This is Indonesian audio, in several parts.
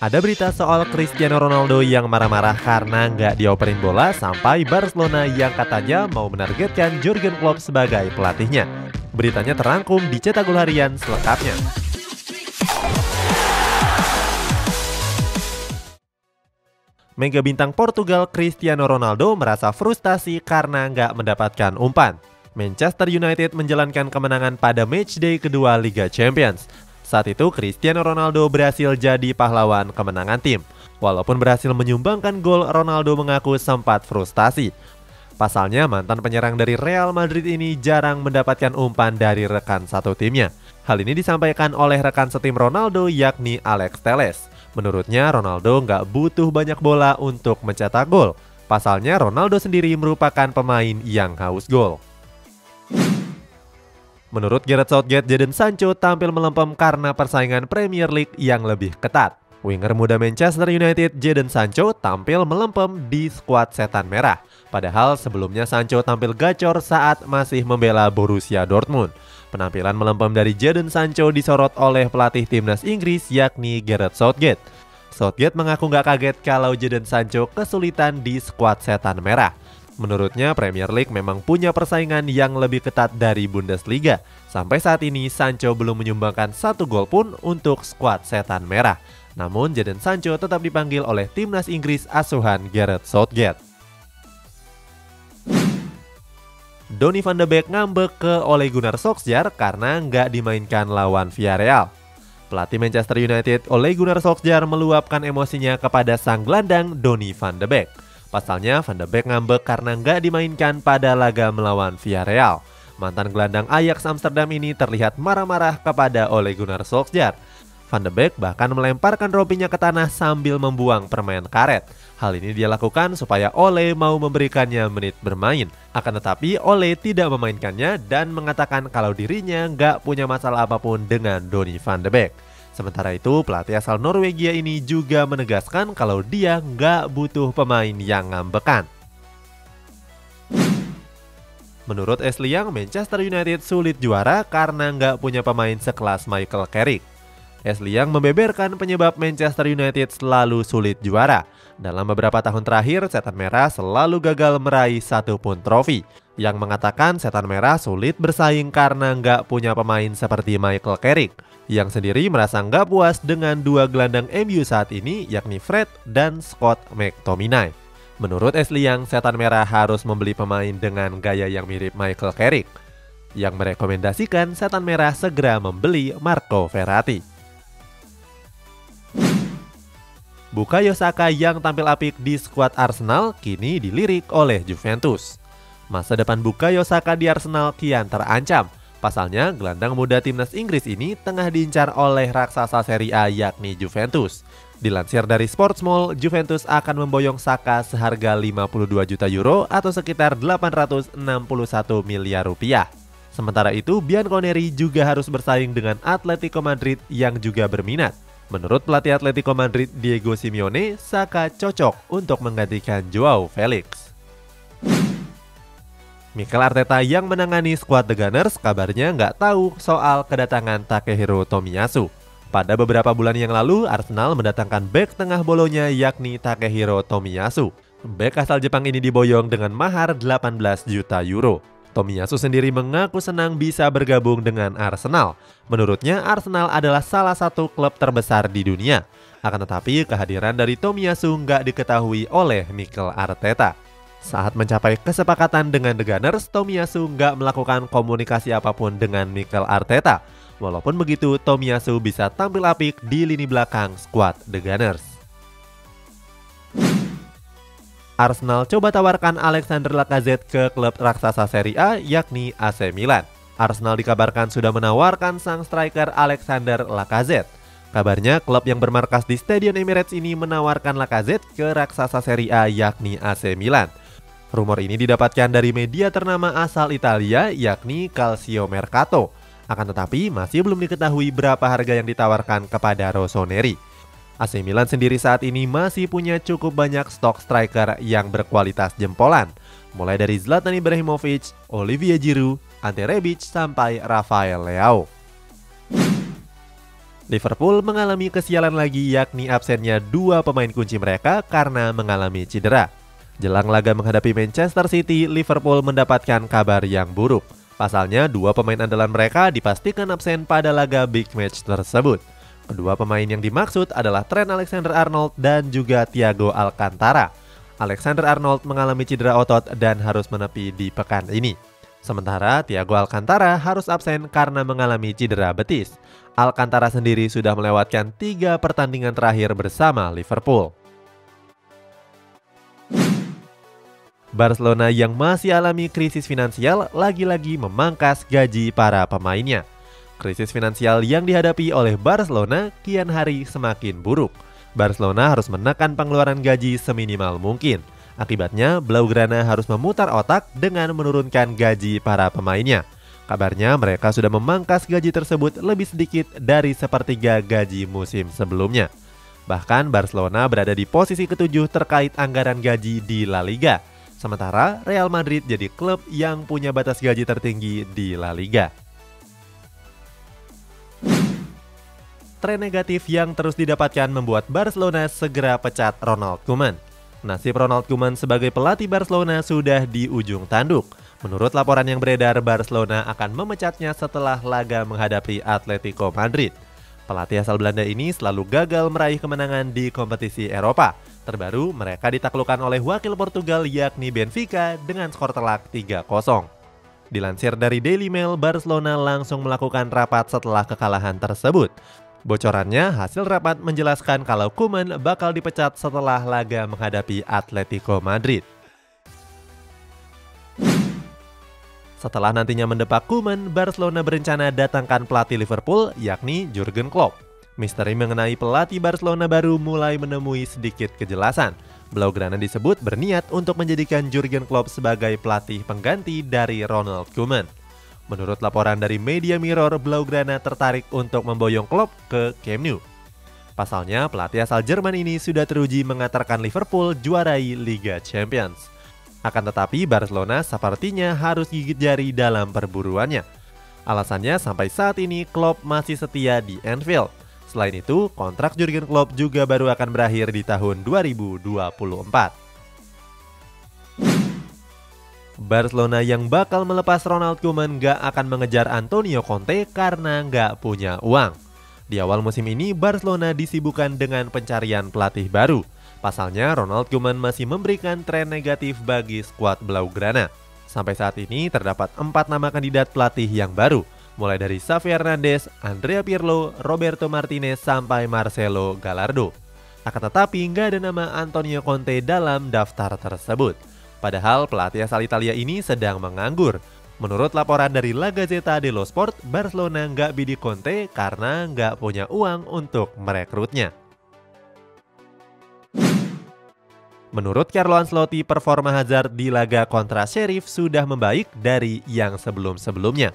Ada berita soal Cristiano Ronaldo yang marah-marah karena nggak dioperin bola sampai Barcelona yang katanya mau menargetkan Jurgen Klopp sebagai pelatihnya. Beritanya terangkum di Cetak Gol Harian selengkapnya. Mega bintang Portugal Cristiano Ronaldo merasa frustasi karena nggak mendapatkan umpan. Manchester United menjalankan kemenangan pada matchday kedua Liga Champions. Saat itu Cristiano Ronaldo berhasil jadi pahlawan kemenangan tim. Walaupun berhasil menyumbangkan gol, Ronaldo mengaku sempat frustasi. Pasalnya mantan penyerang dari Real Madrid ini jarang mendapatkan umpan dari rekan satu timnya. Hal ini disampaikan oleh rekan setim Ronaldo yakni Alex Telles. Menurutnya Ronaldo nggak butuh banyak bola untuk mencetak gol. Pasalnya Ronaldo sendiri merupakan pemain yang haus gol. Menurut Gareth Southgate, Jadon Sancho tampil melempem karena persaingan Premier League yang lebih ketat. Winger muda Manchester United, Jadon Sancho tampil melempem di skuad Setan Merah. Padahal sebelumnya Sancho tampil gacor saat masih membela Borussia Dortmund. Penampilan melempem dari Jadon Sancho disorot oleh pelatih timnas Inggris yakni Gareth Southgate. Southgate mengaku nggak kaget kalau Jadon Sancho kesulitan di skuad Setan Merah. Menurutnya Premier League memang punya persaingan yang lebih ketat dari Bundesliga. Sampai saat ini Sancho belum menyumbangkan satu gol pun untuk skuad Setan Merah. Namun Jadon Sancho tetap dipanggil oleh timnas Inggris asuhan Gareth Southgate. Donny van de Beek ngambek ke Ole Gunnar Solskjaer karena nggak dimainkan lawan Villarreal. Pelatih Manchester United Ole Gunnar Solskjaer meluapkan emosinya kepada sang gelandang Donny van de Beek. Pasalnya Van de Beek ngambek karena nggak dimainkan pada laga melawan Villarreal. Mantan gelandang Ajax Amsterdam ini terlihat marah-marah kepada Ole Gunnar Solskjaer. Van de Beek bahkan melemparkan rompinya ke tanah sambil membuang permen karet. Hal ini dia lakukan supaya Ole mau memberikannya menit bermain. Akan tetapi Ole tidak memainkannya dan mengatakan kalau dirinya nggak punya masalah apapun dengan Donny van de Beek. Sementara itu, pelatih asal Norwegia ini juga menegaskan kalau dia nggak butuh pemain yang ngambekan. Menurut Ashley Young, Manchester United sulit juara karena nggak punya pemain sekelas Michael Carrick. Ashley Young membeberkan penyebab Manchester United selalu sulit juara. Dalam beberapa tahun terakhir, Setan Merah selalu gagal meraih satu pun trofi. Yang mengatakan Setan Merah sulit bersaing karena nggak punya pemain seperti Michael Carrick. Yang sendiri merasa nggak puas dengan dua gelandang MU saat ini yakni Fred dan Scott McTominay. Menurut Ashley Young, Setan Merah harus membeli pemain dengan gaya yang mirip Michael Carrick. Yang merekomendasikan Setan Merah segera membeli Marco Verratti. Bukayo Saka yang tampil apik di skuad Arsenal kini dilirik oleh Juventus. Masa depan Bukayo Saka di Arsenal kian terancam. Pasalnya, gelandang muda timnas Inggris ini tengah diincar oleh raksasa Serie A yakni Juventus. Dilansir dari Sportsmall, Juventus akan memboyong Saka seharga 52 juta euro atau sekitar 861 miliar rupiah. Sementara itu, Bianconeri juga harus bersaing dengan Atletico Madrid yang juga berminat. Menurut pelatih Atletico Madrid Diego Simeone, Saka cocok untuk menggantikan Joao Felix. Mikel Arteta yang menangani skuad The Gunners kabarnya nggak tahu soal kedatangan Takehiro Tomiyasu. Pada beberapa bulan yang lalu, Arsenal mendatangkan bek tengah Bolonya yakni Takehiro Tomiyasu. Bek asal Jepang ini diboyong dengan mahar 18 juta euro. Tomiyasu sendiri mengaku senang bisa bergabung dengan Arsenal. Menurutnya, Arsenal adalah salah satu klub terbesar di dunia. Akan tetapi, kehadiran dari Tomiyasu nggak diketahui oleh Mikel Arteta. Saat mencapai kesepakatan dengan The Gunners, Tomiyasu nggak melakukan komunikasi apapun dengan Mikel Arteta. Walaupun begitu, Tomiyasu bisa tampil apik di lini belakang skuad The Gunners. Arsenal coba tawarkan Alexander Lacazette ke klub raksasa Serie A yakni AC Milan. Arsenal dikabarkan sudah menawarkan sang striker Alexander Lacazette. Kabarnya klub yang bermarkas di Stadion Emirates ini menawarkan Lacazette ke raksasa Serie A yakni AC Milan. Rumor ini didapatkan dari media ternama asal Italia yakni Calcio Mercato. Akan tetapi masih belum diketahui berapa harga yang ditawarkan kepada Rossoneri. AC Milan sendiri saat ini masih punya cukup banyak stok striker yang berkualitas jempolan. Mulai dari Zlatan Ibrahimovic, Olivier Giroud, Ante Rebic sampai Rafael Leao. Liverpool mengalami kesialan lagi, yakni absennya dua pemain kunci mereka karena mengalami cedera. Jelang laga menghadapi Manchester City, Liverpool mendapatkan kabar yang buruk. Pasalnya, dua pemain andalan mereka dipastikan absen pada laga big match tersebut. Kedua pemain yang dimaksud adalah Trent Alexander-Arnold dan juga Thiago Alcantara. Alexander-Arnold mengalami cedera otot dan harus menepi di pekan ini. Sementara Thiago Alcantara harus absen karena mengalami cedera betis. Alcantara sendiri sudah melewatkan 3 pertandingan terakhir bersama Liverpool. Barcelona yang masih alami krisis finansial lagi-lagi memangkas gaji para pemainnya. Krisis finansial yang dihadapi oleh Barcelona kian hari semakin buruk. Barcelona harus menekan pengeluaran gaji seminimal mungkin. Akibatnya, Blaugrana harus memutar otak dengan menurunkan gaji para pemainnya. Kabarnya mereka sudah memangkas gaji tersebut lebih sedikit dari sepertiga gaji musim sebelumnya. Bahkan Barcelona berada di posisi ke-7 terkait anggaran gaji di La Liga. Sementara Real Madrid jadi klub yang punya batas gaji tertinggi di La Liga. Tren negatif yang terus didapatkan membuat Barcelona segera pecat Ronald Koeman. Nasib Ronald Koeman sebagai pelatih Barcelona sudah di ujung tanduk. Menurut laporan yang beredar, Barcelona akan memecatnya setelah laga menghadapi Atletico Madrid. Pelatih asal Belanda ini selalu gagal meraih kemenangan di kompetisi Eropa. Terbaru, mereka ditaklukkan oleh wakil Portugal yakni Benfica dengan skor telak 3-0. Dilansir dari Daily Mail, Barcelona langsung melakukan rapat setelah kekalahan tersebut. Bocorannya, hasil rapat menjelaskan kalau Koeman bakal dipecat setelah laga menghadapi Atletico Madrid. Setelah nantinya mendepak Koeman, Barcelona berencana datangkan pelatih Liverpool yakni Jurgen Klopp. Misteri mengenai pelatih Barcelona baru mulai menemui sedikit kejelasan. Blaugrana disebut berniat untuk menjadikan Jurgen Klopp sebagai pelatih pengganti dari Ronald Koeman. Menurut laporan dari Media Mirror, Blaugrana tertarik untuk memboyong Klopp ke Camp Nou. Pasalnya, pelatih asal Jerman ini sudah teruji mengantarkan Liverpool juarai Liga Champions. Akan tetapi, Barcelona sepertinya harus gigit jari dalam perburuannya. Alasannya, sampai saat ini Klopp masih setia di Anfield. Selain itu, kontrak Jurgen Klopp juga baru akan berakhir di tahun 2024. Barcelona yang bakal melepas Ronald Koeman gak akan mengejar Antonio Conte karena gak punya uang. Di awal musim ini, Barcelona disibukkan dengan pencarian pelatih baru. Pasalnya, Ronald Koeman masih memberikan tren negatif bagi skuad Blaugrana. Sampai saat ini, terdapat 4 nama kandidat pelatih yang baru, mulai dari Xavi Hernandez, Andrea Pirlo, Roberto Martinez, sampai Marcelo Gallardo. Akan tetapi, nggak ada nama Antonio Conte dalam daftar tersebut. Padahal pelatih asal Italia ini sedang menganggur. Menurut laporan dari La Gazzetta dello Sport, Barcelona nggak bidik Conte karena nggak punya uang untuk merekrutnya. Menurut Carlo Ancelotti, performa Hazard di laga kontra Sheriff sudah membaik dari yang sebelum-sebelumnya.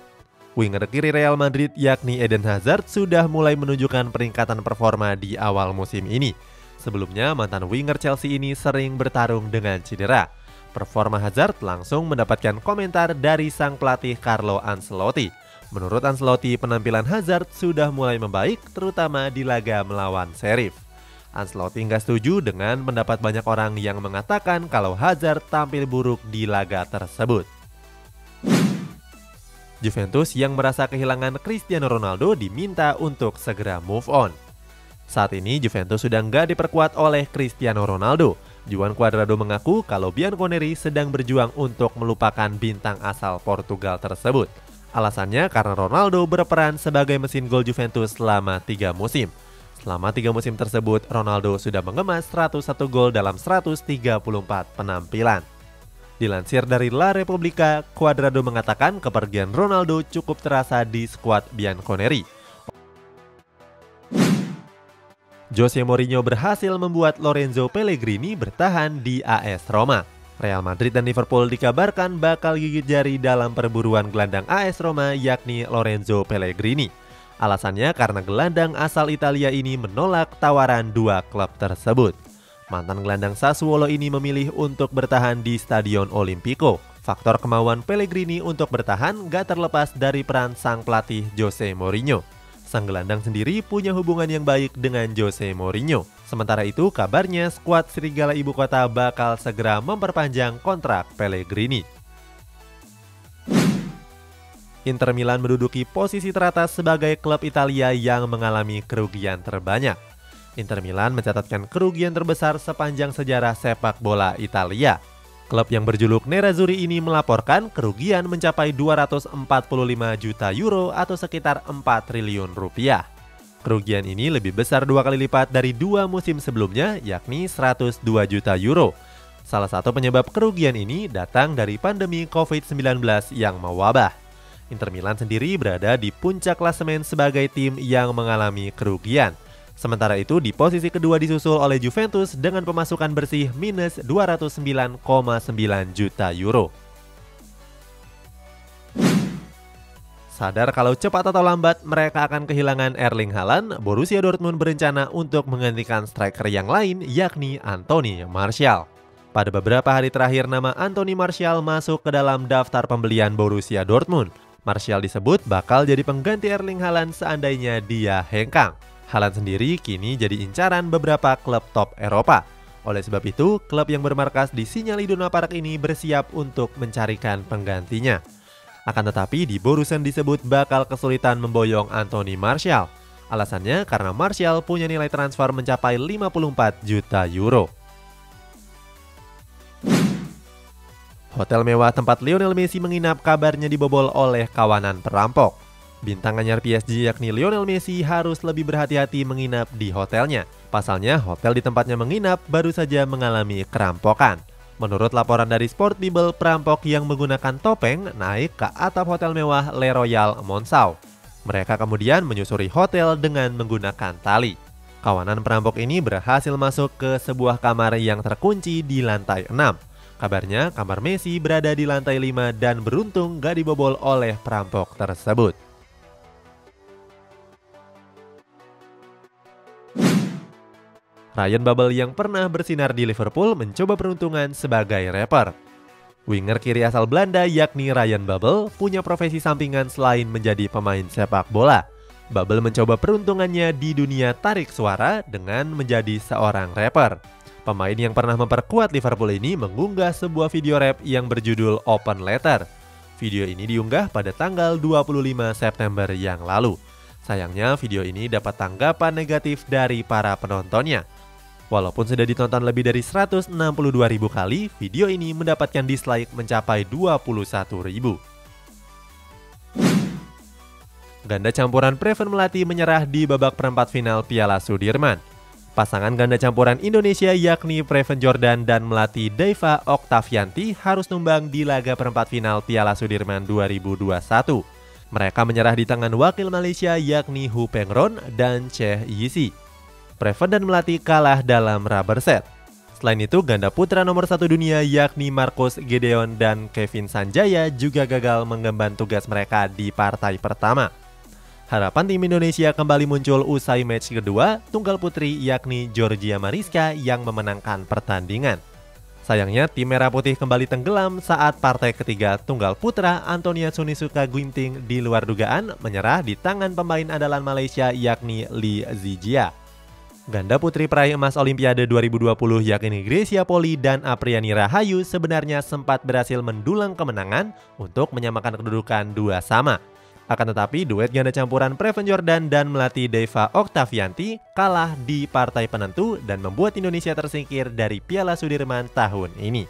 Winger kiri Real Madrid yakni Eden Hazard sudah mulai menunjukkan peningkatan performa di awal musim ini. Sebelumnya, mantan winger Chelsea ini sering bertarung dengan cedera. Performa Hazard langsung mendapatkan komentar dari sang pelatih Carlo Ancelotti. Menurut Ancelotti, penampilan Hazard sudah mulai membaik, terutama di laga melawan Sheriff. Ancelotti nggak setuju dengan pendapat banyak orang yang mengatakan kalau Hazard tampil buruk di laga tersebut. Juventus yang merasa kehilangan Cristiano Ronaldo diminta untuk segera move on. Saat ini Juventus sudah nggak diperkuat oleh Cristiano Ronaldo. Juan Cuadrado mengaku kalau Bianconeri sedang berjuang untuk melupakan bintang asal Portugal tersebut. Alasannya karena Ronaldo berperan sebagai mesin gol Juventus selama 3 musim. Selama 3 musim tersebut, Ronaldo sudah mengemas 101 gol dalam 134 penampilan. Dilansir dari La Repubblica, Cuadrado mengatakan kepergian Ronaldo cukup terasa di skuad Bianconeri. Jose Mourinho berhasil membuat Lorenzo Pellegrini bertahan di AS Roma. Real Madrid dan Liverpool dikabarkan bakal gigit jari dalam perburuan gelandang AS Roma yakni Lorenzo Pellegrini. Alasannya karena gelandang asal Italia ini menolak tawaran 2 klub tersebut. Mantan gelandang Sassuolo ini memilih untuk bertahan di Stadion Olimpico. Faktor kemauan Pellegrini untuk bertahan gak terlepas dari peran sang pelatih Jose Mourinho. Sang gelandang sendiri punya hubungan yang baik dengan Jose Mourinho. Sementara itu, kabarnya skuad Serigala Ibu Kota bakal segera memperpanjang kontrak Pellegrini. Inter Milan menduduki posisi teratas sebagai klub Italia yang mengalami kerugian terbanyak. Inter Milan mencatatkan kerugian terbesar sepanjang sejarah sepak bola Italia. Klub yang berjuluk Nerazzurri ini melaporkan kerugian mencapai 245 juta euro atau sekitar 4 triliun rupiah. Kerugian ini lebih besar 2 kali lipat dari 2 musim sebelumnya, yakni 102 juta euro. Salah satu penyebab kerugian ini datang dari pandemi COVID-19 yang mewabah. Inter Milan sendiri berada di puncak klasemen sebagai tim yang mengalami kerugian. Sementara itu di posisi kedua disusul oleh Juventus dengan pemasukan bersih minus 209,9 juta euro. Sadar kalau cepat atau lambat mereka akan kehilangan Erling Haaland, Borussia Dortmund berencana untuk menggantikan striker yang lain yakni Anthony Martial. Pada beberapa hari terakhir nama Anthony Martial masuk ke dalam daftar pembelian Borussia Dortmund. Martial disebut bakal jadi pengganti Erling Haaland seandainya dia hengkang. Haaland sendiri kini jadi incaran beberapa klub top Eropa. Oleh sebab itu, klub yang bermarkas di Sinyal Iduna Park ini bersiap untuk mencarikan penggantinya. Akan tetapi di Borussen disebut bakal kesulitan memboyong Anthony Martial. Alasannya karena Martial punya nilai transfer mencapai 54 juta euro. Hotel mewah tempat Lionel Messi menginap kabarnya dibobol oleh kawanan perampok. Bintang anyar PSG yakni Lionel Messi harus lebih berhati-hati menginap di hotelnya. Pasalnya, hotel di tempatnya menginap baru saja mengalami kerampokan. Menurut laporan dari Sport Bible, perampok yang menggunakan topeng naik ke atap hotel mewah Le Royal Monceau. Mereka kemudian menyusuri hotel dengan menggunakan tali. Kawanan perampok ini berhasil masuk ke sebuah kamar yang terkunci di lantai 6. Kabarnya, kamar Messi berada di lantai 5 dan beruntung gak dibobol oleh perampok tersebut. Ryan Babel yang pernah bersinar di Liverpool mencoba peruntungan sebagai rapper. Winger kiri asal Belanda yakni Ryan Babel punya profesi sampingan selain menjadi pemain sepak bola. Babel mencoba peruntungannya di dunia tarik suara dengan menjadi seorang rapper. Pemain yang pernah memperkuat Liverpool ini mengunggah sebuah video rap yang berjudul Open Letter. Video ini diunggah pada tanggal 25 September yang lalu. Sayangnya video ini dapat tanggapan negatif dari para penontonnya. Walaupun sudah ditonton lebih dari 162.000 kali, video ini mendapatkan dislike mencapai 21.000. Ganda campuran Preven Melati menyerah di babak perempat final Piala Sudirman. Pasangan ganda campuran Indonesia yakni Preven Jordan dan Melati Deiva Oktavianti harus numbang di laga perempat final Piala Sudirman 2021. Mereka menyerah di tangan wakil Malaysia yakni Hu Pengron dan Cheh Yisi. Preven dan Melati kalah dalam rubber set. Selain itu, ganda putra nomor 1 dunia yakni Marcus Gideon dan Kevin Sanjaya juga gagal mengemban tugas mereka di partai pertama. Harapan tim Indonesia kembali muncul usai match kedua tunggal putri yakni Georgia Mariska yang memenangkan pertandingan. Sayangnya tim Merah Putih kembali tenggelam saat partai ketiga tunggal putra Antonia Sunisuka Ginting di luar dugaan menyerah di tangan pemain andalan Malaysia yakni Lee Zijia. Ganda putri peraih emas Olimpiade 2020 yakni Grecia Poli dan Apriani Rahayu sebenarnya sempat berhasil mendulang kemenangan untuk menyamakan kedudukan 2-2. Akan tetapi duet ganda campuran Preven Jordan dan Melati Deiva Oktavianti kalah di partai penentu dan membuat Indonesia tersingkir dari Piala Sudirman tahun ini.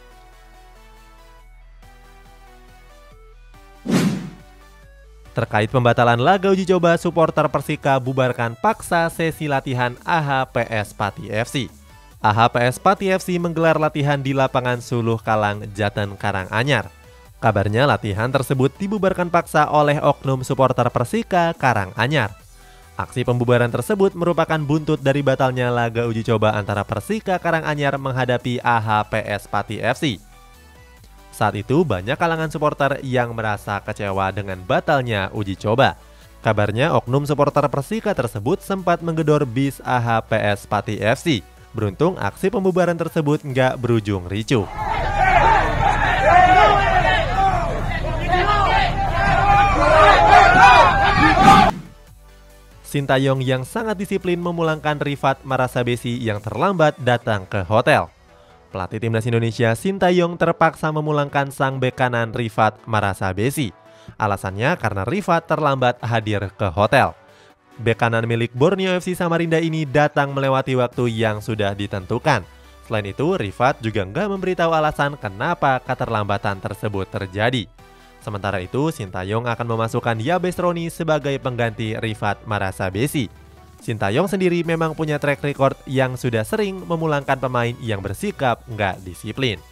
Terkait pembatalan laga uji coba, supporter Persika bubarkan paksa sesi latihan AHPS Pati FC. AHPS Pati FC menggelar latihan di lapangan Suluh Kalang, Jaten, Karanganyar. Kabarnya latihan tersebut dibubarkan paksa oleh oknum supporter Persika Karanganyar. Aksi pembubaran tersebut merupakan buntut dari batalnya laga uji coba antara Persika Karanganyar menghadapi AHPS Pati FC. Saat itu banyak kalangan supporter yang merasa kecewa dengan batalnya uji coba. Kabarnya oknum supporter Persika tersebut sempat menggedor bis AHPS Pati FC. Beruntung aksi pembubaran tersebut nggak berujung ricuh. Sintayong yang sangat disiplin memulangkan Rifat Marasabesi yang terlambat datang ke hotel. Pelatih timnas Indonesia Sintayong terpaksa memulangkan sang bek kanan Rifat Marasabesi. Alasannya karena Rifat terlambat hadir ke hotel. Bek kanan milik Borneo FC Samarinda ini datang melewati waktu yang sudah ditentukan. Selain itu, Rifat juga nggak memberitahu alasan kenapa keterlambatan tersebut terjadi. Sementara itu, Sintayong akan memasukkan Yabes Roni sebagai pengganti Rifat Marasabesi. Sintayong sendiri memang punya track record yang sudah sering memulangkan pemain yang bersikap nggak disiplin.